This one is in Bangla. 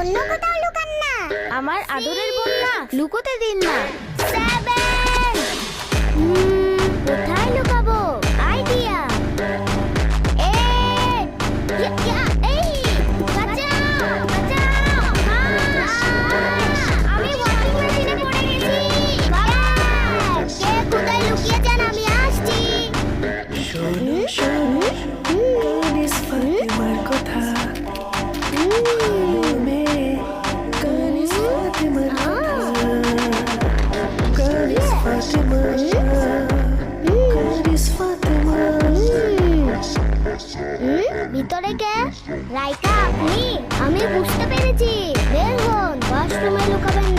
অন্য কোথাও লুকান না। আমার আদরের বোন না, লুকোতে দিন না। 7 কোথায় লুকাবো? আইডিয়া। 8 এই বাঁচাও বাঁচাও। আমি ওয়াশিং মেশিনে পড়ে গেছি। কে কোথায় লুকিয়েছেন? আমি আসছি। শোনো শোনো কানিস ফাতেমার কথা মে কানিস ফাতেমার কথা কানিস ফাতেমা কানিস ফাতেমা ভিতরে কে? রাইকা আপনি? আমি বুঝতে পেরেছি। বের হন, ওয়াশরুমে লুকাবেন